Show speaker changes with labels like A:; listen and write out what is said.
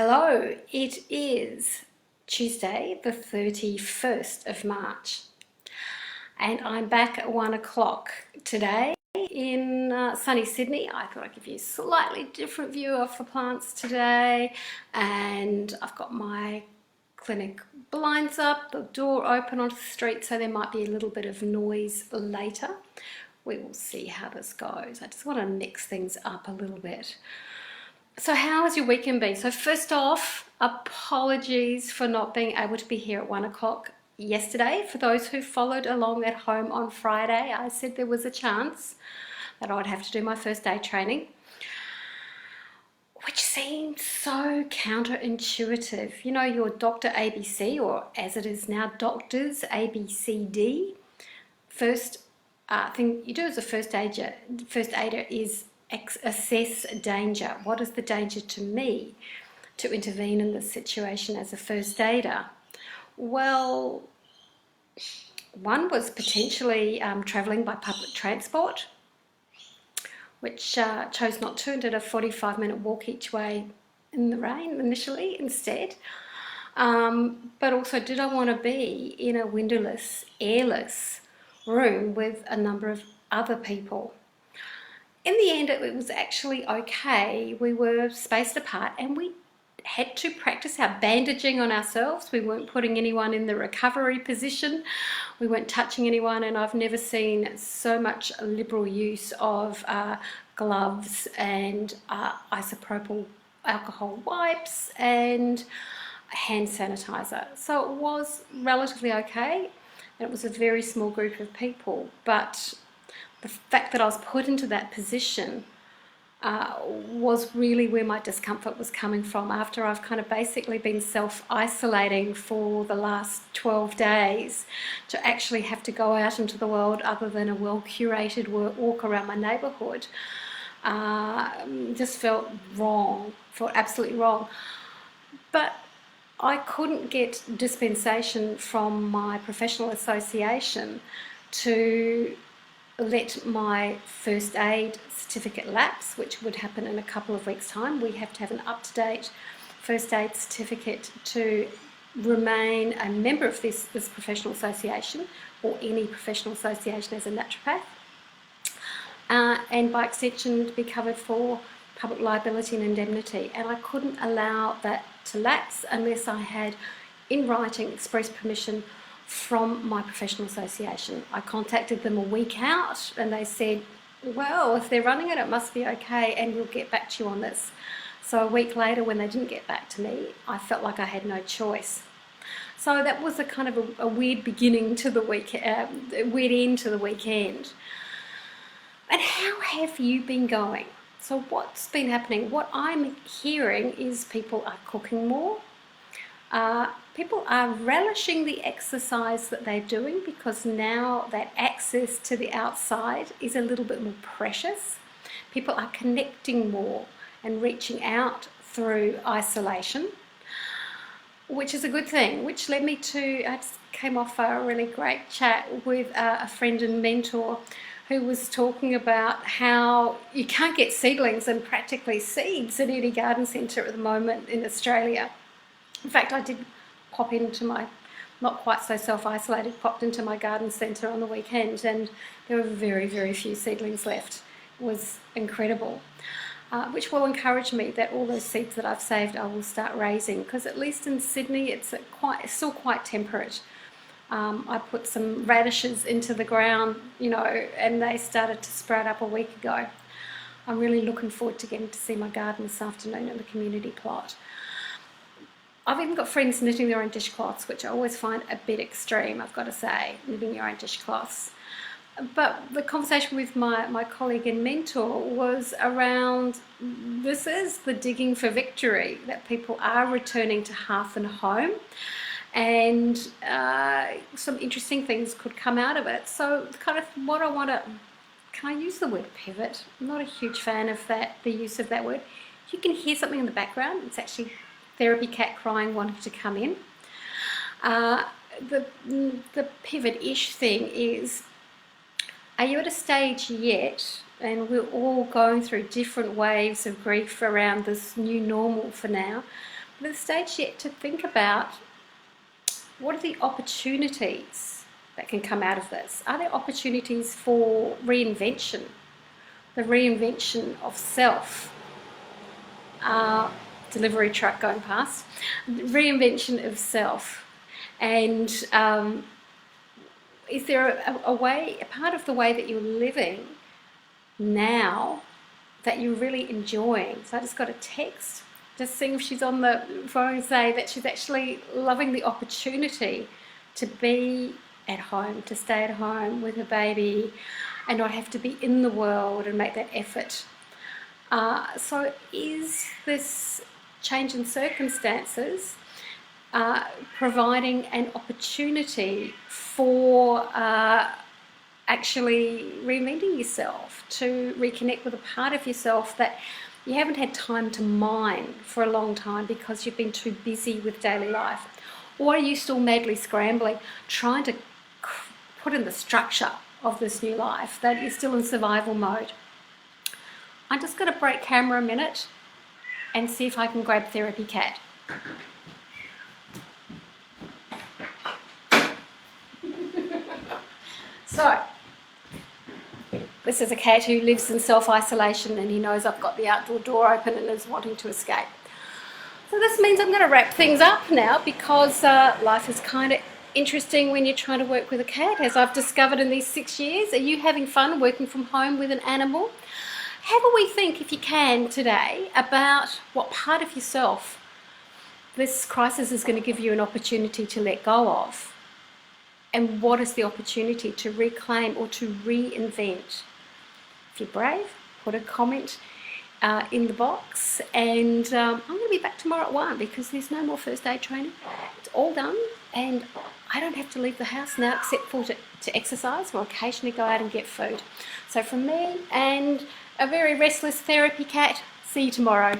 A: Hello, it is Tuesday the 31st of March and I'm back at 1 o'clock today in sunny Sydney. I thought I'd give you a slightly different view of the plants today, and I've got my clinic blinds up, the door open onto the street, so there might be a little bit of noise later. We will see how this goes. I just want to mix things up a little bit. So how has your weekend been? So first off, apologies for not being able to be here at 1 o'clock yesterday. For those who followed along at home on Friday, I said there was a chance that I'd have to do my first aid training, which seemed so counterintuitive. You know, your Dr. ABC, or as it is now, Doctors ABCD. First thing you do as a first aider is assess danger. What is the danger to me to intervene in this situation as a first aider? Well, one was potentially travelling by public transport, which chose not to, and did a 45-minute walk each way in the rain initially instead. But also, did I want to be in a windowless, airless room with a number of other people? In the end, it was actually okay. We were spaced apart and we had to practice our bandaging on ourselves. We weren't putting anyone in the recovery position. We weren't touching anyone, and I've never seen so much liberal use of gloves and isopropyl alcohol wipes and hand sanitizer. So it was relatively okay, and it was a very small group of people, but the fact that I was put into that position was really where my discomfort was coming from, after I've kind of basically been self-isolating for the last 12 days. To actually have to go out into the world other than a well-curated walk around my neighbourhood just felt wrong, felt absolutely wrong. But I couldn't get dispensation from my professional association to let my first aid certificate lapse, which would happen in a couple of weeks' time. We have to have an up-to-date first aid certificate to remain a member of this professional association, or any professional association as a naturopath, and by extension to be covered for public liability and indemnity. And I couldn't allow that to lapse unless I had in writing express permission from my professional association. I contacted them a week out and they said, well, if they're running it, it must be okay, and we'll get back to you on this. So a week later, when they didn't get back to me, I felt like I had no choice. So that was a kind of a weird beginning to the week, weird end to the weekend. And how have you been going? So what's been happening? What I'm hearing is people are cooking more. People are relishing the exercise that they're doing, because now that access to the outside is a little bit more precious. People are connecting more and reaching out through isolation, which is a good thing, which led me to, I just came off a really great chat with a friend and mentor who was talking about how you can't get seedlings and practically seeds at any garden centre at the moment in Australia. In fact, I did pop into my, not quite so self-isolated, popped into my garden centre on the weekend, and there were very, very few seedlings left. It was incredible, which will encourage me that all those seeds that I've saved I will start raising, because at least in Sydney it's still quite temperate. I put some radishes into the ground, you know, and they started to sprout up a week ago. I'm really looking forward to getting to see my garden this afternoon in the community plot. I've even got friends knitting their own dishcloths, which I always find a bit extreme, I've got to say, knitting your own dishcloths. But the conversation with my colleague and mentor was around, this is the Digging for Victory, that people are returning to hearth and home, and some interesting things could come out of it. So kind of what I want to, can I use the word pivot? I'm not a huge fan of the use of that word. You can hear something in the background. It's actually Therapy Cat crying, wanting to come in. The pivot-ish thing is, are you at a stage yet, and we're all going through different waves of grief around this new normal for now, the stage yet to think about what are the opportunities that can come out of this. Are there opportunities for reinvention, the reinvention of self? Delivery truck going past. Reinvention of self. And is there a way, a part of the way that you're living now that you're really enjoying? So I just got a text, just seeing if she's on the phone, say that she's actually loving the opportunity to be at home, to stay at home with her baby and not have to be in the world and make that effort. So is this change in circumstances providing an opportunity for actually reinventing yourself, to reconnect with a part of yourself that you haven't had time to mine for a long time because you've been too busy with daily life? Or are you still madly scrambling, trying to put in the structure of this new life, that you're still in survival mode? I'm just going to break camera a minute and see if I can grab Therapy Cat. So, this is a cat who lives in self-isolation, and he knows I've got the outdoor door open and is wanting to escape. So this means I'm going to wrap things up now, because life is kind of interesting when you're trying to work with a cat, as I've discovered in these 6 years. Are you having fun working from home with an animal? Have a wee think, if you can, today about what part of yourself this crisis is going to give you an opportunity to let go of, and what is the opportunity to reclaim or to reinvent. If you're brave, put a comment in the box, and I'm going to be back tomorrow at 1 because there's no more first aid training. It's all done, and I don't have to leave the house now except for to exercise or occasionally go out and get food. So from me and a very restless Therapy Cat, see you tomorrow.